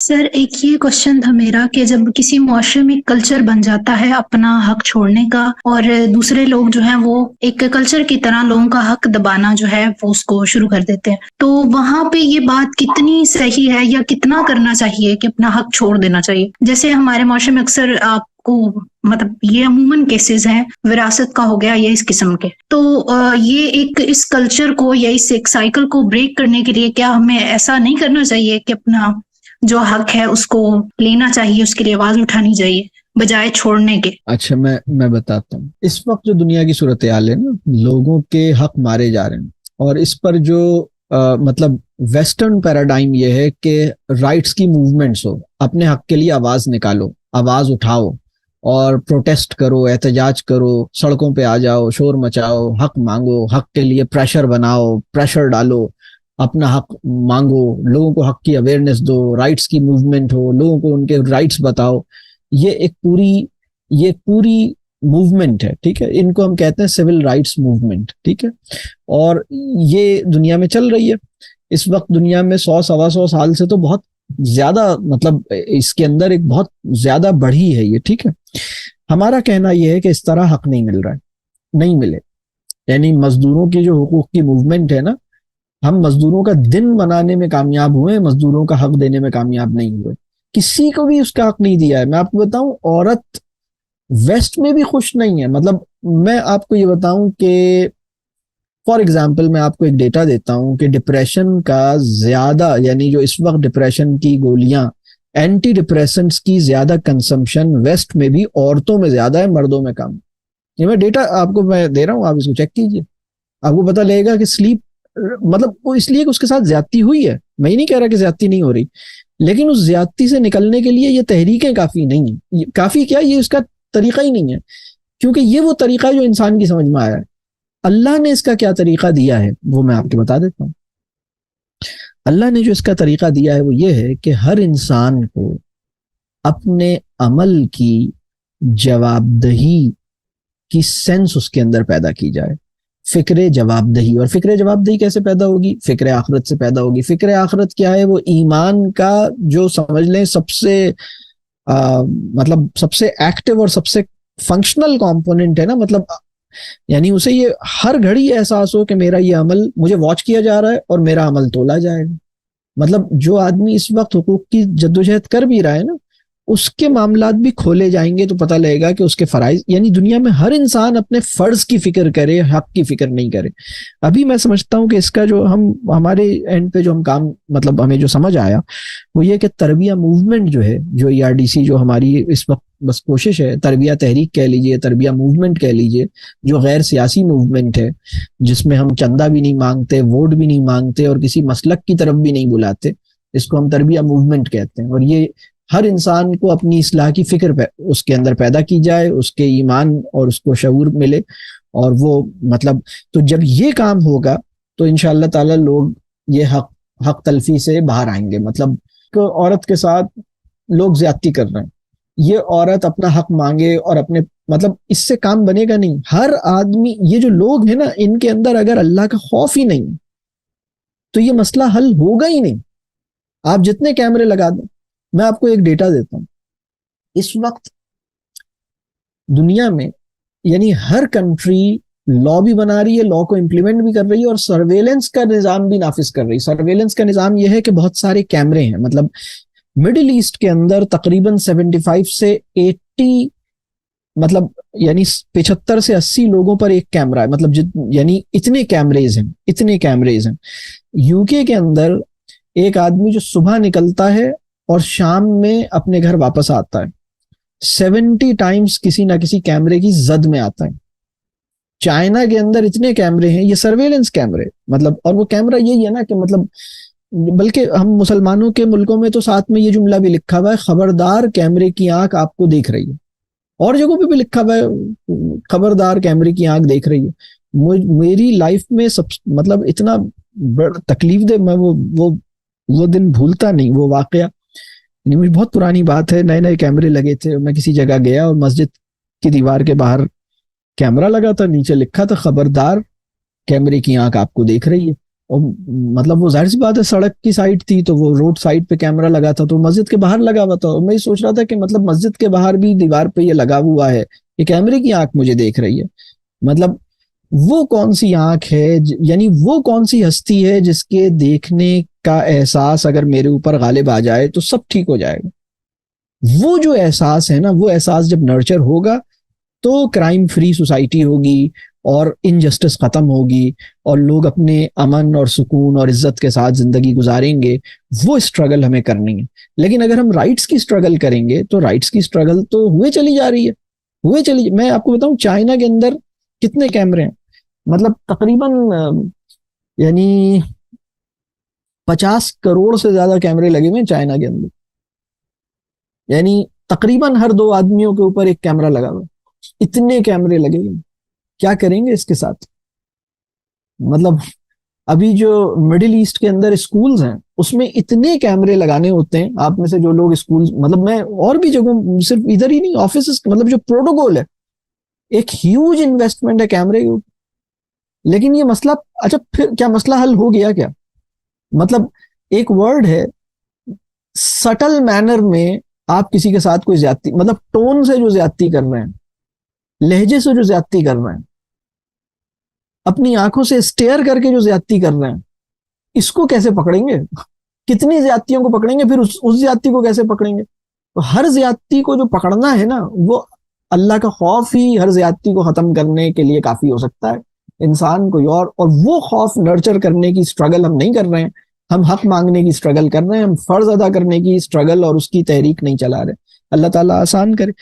سر ایک یہ کوشچن تھا میرا کہ جب کسی معاشرے میں کلچر بن جاتا ہے اپنا حق چھوڑنے کا، اور دوسرے لوگ جو ہیں وہ ایک کلچر کی طرح لوگوں کا حق دبانا جو ہے وہ اس کو شروع کر دیتے ہیں، تو وہاں پہ یہ بات کتنی صحیح ہے یا کتنا کرنا چاہیے کہ اپنا حق چھوڑ دینا چاہیے؟ جیسے ہمارے معاشرے میں اکثر آپ کو مطلب یہ عموماً کیسز ہیں وراثت کا ہو گیا یا اس قسم کے، تو یہ ایک اس کلچر کو یا اس ایک سائیکل کو بریک کرنے کے لیے کیا ہمیں ایسا نہیں کرنا چاہیے کہ اپنا جو حق ہے اس کو لینا چاہیے، اس کے لیے آواز اٹھانی چاہیے بجائے چھوڑنے کے؟ اچھا میں بتاتا ہوں. اس وقت جو دنیا کی صورتحال ہے نا، لوگوں کے حق مارے جا رہے ہیں، اور اس پر جو مطلب ویسٹرن پیراڈائم یہ ہے کہ رائٹس کی موومنٹس ہو، اپنے حق کے لیے آواز نکالو، آواز اٹھاؤ اور پروٹیسٹ کرو، احتجاج کرو، سڑکوں پہ آ جاؤ، شور مچاؤ، حق مانگو، حق کے لیے پریشر بناؤ، پریشر ڈالو، اپنا حق مانگو، لوگوں کو حق کی اویئرنیس دو، رائٹس کی موومنٹ ہو، لوگوں کو ان کے رائٹس بتاؤ. یہ پوری موومنٹ ہے، ٹھیک ہے. ان کو ہم کہتے ہیں سول رائٹس موومنٹ، ٹھیک ہے. اور یہ دنیا میں چل رہی ہے اس وقت. دنیا میں 100-125 سال سے تو بہت زیادہ مطلب اس کے اندر ایک بہت زیادہ بڑھی ہے یہ، ٹھیک ہے. ہمارا کہنا یہ ہے کہ اس طرح حق نہیں مل رہا ہے، نہیں ملے. یعنی مزدوروں کی جو حقوق کی موومنٹ ہے نا، ہم مزدوروں کا دن منانے میں کامیاب ہوئے، مزدوروں کا حق دینے میں کامیاب نہیں ہوئے. کسی کو بھی اس کا حق نہیں دیا ہے. میں آپ کو بتاؤں، عورت ویسٹ میں بھی خوش نہیں ہے. مطلب میں آپ کو یہ بتاؤں کہ فار ایگزامپل میں آپ کو ایک ڈیٹا دیتا ہوں کہ ڈپریشن کا زیادہ، یعنی جو اس وقت ڈپریشن کی گولیاں، اینٹی ڈپریسنٹس کی زیادہ کنزمپشن ویسٹ میں بھی عورتوں میں زیادہ ہے، مردوں میں کم. یہ میں ڈیٹا آپ کو میں دے رہا ہوں، آپ اس کو چیک کیجئے. آپ کو پتہ لگے گا کہ سلیپ مطلب وہ اس لیے کہ اس کے ساتھ زیادتی ہوئی ہے. میں ہی نہیں کہہ رہا کہ زیادتی نہیں ہو رہی، لیکن اس زیادتی سے نکلنے کے لیے یہ تحریکیں کافی نہیں ہیں. کافی کیا، یہ اس کا طریقہ ہی نہیں ہے، کیونکہ یہ وہ طریقہ ہے جو انسان کی سمجھ میں آیا ہے. اللہ نے اس کا کیا طریقہ دیا ہے وہ میں آپ کو بتا دیتا ہوں. اللہ نے جو اس کا طریقہ دیا ہے وہ یہ ہے کہ ہر انسان کو اپنے عمل کی جواب دہی کی سینس اس کے اندر پیدا کی جائے. فکر جواب دہی. اور فکر جواب دہی کیسے پیدا ہوگی؟ فکر آخرت سے پیدا ہوگی. فکر آخرت کیا ہے؟ وہ ایمان کا جو سمجھ لیں سب سے مطلب سب سے ایکٹیو اور سب سے فنکشنل کمپوننٹ ہے نا. مطلب یعنی اسے یہ ہر گھڑی احساس ہو کہ میرا یہ عمل مجھے واچ کیا جا رہا ہے اور میرا عمل تولا جائے گا. مطلب جو آدمی اس وقت حقوق کی جدوجہد کر بھی رہا ہے نا، اس کے معاملات بھی کھولے جائیں گے تو پتہ لگے گا کہ اس کے فرائض، یعنی دنیا میں ہر انسان اپنے فرض کی فکر کرے، حق کی فکر نہیں کرے. ابھی میں سمجھتا ہوں کہ اس کا جو ہمارے اینڈ پہ جو ہم کام مطلب ہمیں جو سمجھ آیا وہ یہ کہ تربیہ موومنٹ جو ہے، جو ERDC جو ہماری اس وقت بس کوشش ہے، تربیہ تحریک کہہ لیجئے، تربیہ موومنٹ کہہ لیجئے، جو غیر سیاسی موومنٹ ہے، جس میں ہم چندہ بھی نہیں مانگتے، ووٹ بھی نہیں مانگتے اور کسی مسلک کی طرف بھی نہیں بلاتے، اس کو ہم تربیہ موومنٹ کہتے ہیں. اور یہ ہر انسان کو اپنی اصلاح کی فکر اس کے اندر پیدا کی جائے، اس کے ایمان اور اس کو شعور ملے، اور وہ مطلب تو جب یہ کام ہوگا تو انشاءاللہ تعالی لوگ یہ حق تلفی سے باہر آئیں گے. مطلب کہ عورت کے ساتھ لوگ زیادتی کر رہے ہیں، یہ عورت اپنا حق مانگے اور اپنے مطلب اس سے کام بنے گا نہیں. ہر آدمی، یہ جو لوگ ہیں نا، ان کے اندر اگر اللہ کا خوف ہی نہیں تو یہ مسئلہ حل ہوگا ہی نہیں. آپ جتنے کیمرے لگا دیں. میں آپ کو ایک ڈیٹا دیتا ہوں. اس وقت دنیا میں یعنی ہر کنٹری لا بھی بنا رہی ہے، لا کو امپلیمنٹ بھی کر رہی ہے، اور سرویلنس کا نظام بھی نافذ کر رہی ہے. سرویلنس کا نظام یہ ہے کہ بہت سارے کیمرے ہیں. مطلب مڈل ایسٹ کے اندر تقریباً 75 سے 80 مطلب یعنی 75 سے 80 لوگوں پر ایک کیمرہ ہے. مطلب یعنی اتنے کیمریز ہیں. UK کے اندر ایک آدمی جو صبح نکلتا ہے اور شام میں اپنے گھر واپس آتا ہے، 70 ٹائمز کسی نہ کسی کیمرے کی زد میں آتا ہے. چائنا کے اندر اتنے کیمرے ہیں، یہ سرویلنس کیمرے مطلب. اور وہ کیمرہ یہی ہے نا کہ مطلب، بلکہ ہم مسلمانوں کے ملکوں میں تو ساتھ میں یہ جملہ بھی لکھا ہوا ہے، خبردار کیمرے کی آنکھ آپ کو دیکھ رہی ہے. اور جگہوں پہ بھی لکھا ہوا ہے، خبردار کیمرے کی آنکھ دیکھ رہی ہے. میری لائف میں مطلب اتنا بڑا تکلیف دہ، میں وہ دن بھولتا نہیں، وہ واقعہ. مجھے بہت پرانی بات ہے، نئے کیمرے لگے تھے، میں کسی جگہ گیا اور مسجد کی دیوار کے باہر کیمرہ لگا تھا، نیچے لکھا تھا خبردار کیمرے کی آنکھ آپ کو دیکھ رہی ہے. اور مطلب وہ ظاہر سی بات ہے سڑک کی سائڈ تھی تو وہ روڈ سائڈ پہ کیمرہ لگا تھا تو مسجد کے باہر لگا ہوا تھا. اور میں یہ سوچ رہا تھا کہ مطلب مسجد کے باہر بھی دیوار پہ یہ لگا ہوا ہے, یہ کیمرے کی آنکھ مجھے دیکھ رہی ہے. مطلب وہ کون سی آنکھ ہے, یعنی وہ کون سی ہستی ہے جس کے دیکھنے کا احساس اگر میرے اوپر غالب آ جائے تو سب ٹھیک ہو جائے گا. وہ جو احساس ہے نا, وہ احساس جب نرچر ہوگا تو کرائم فری سوسائٹی ہوگی اور انجسٹس ختم ہوگی اور لوگ اپنے امن اور سکون اور عزت کے ساتھ زندگی گزاریں گے. وہ اسٹرگل ہمیں کرنی ہے. لیکن اگر ہم رائٹس کی اسٹرگل کریں گے تو رائٹس کی اسٹرگل تو ہوئے چلی جا رہی ہے. میں آپ کو بتاؤں چائنا کے اندر کتنے کیمرے ہیں, مطلب تقریباً یعنی 50 کروڑ سے زیادہ کیمرے لگے ہوئے ہیں چائنا کے اندر. یعنی تقریباً ہر 2 آدمیوں کے اوپر ایک کیمرہ لگا ہوا ہے. اتنے کیمرے لگے ہوئے, کیا کریں گے اس کے ساتھ؟ مطلب ابھی جو مڈل ایسٹ کے اندر اسکولز ہیں اس میں اتنے کیمرے لگانے ہوتے ہیں. آپ میں سے جو لوگ اسکول, مطلب میں اور بھی جگہوں, صرف ادھر ہی نہیں, آفیسز, مطلب جو پروٹوکول ہے, ایک ہیوج انویسٹمنٹ ہے کیمرے کے اوپر. لیکن یہ مسئلہ, اچھا پھر کیا مسئلہ حل ہو گیا کیا؟ مطلب ایک ورڈ ہے, سٹل مینر میں آپ کسی کے ساتھ کوئی زیادتی, مطلب ٹون سے جو زیادتی کر رہے ہیں, لہجے سے جو زیادتی کر رہے ہیں, اپنی آنکھوں سے اسٹیئر کر کے جو زیادتی کر رہے ہیں, اس کو کیسے پکڑیں گے؟ کتنی زیادتیوں کو پکڑیں گے, پھر اس زیادتی کو کیسے پکڑیں گے؟ تو ہر زیادتی کو جو پکڑنا ہے نا, وہ اللہ کا خوف ہی ہر زیادتی کو ختم کرنے کے لیے کافی ہو سکتا ہے. انسان کوئی اور وہ خوف نرچر کرنے کی اسٹرگل ہم نہیں کر رہے ہیں. ہم حق مانگنے کی اسٹرگل کر رہے ہیں, ہم فرض ادا کرنے کی اسٹرگل اور اس کی تحریک نہیں چلا رہے. اللہ تعالیٰ آسان کرے.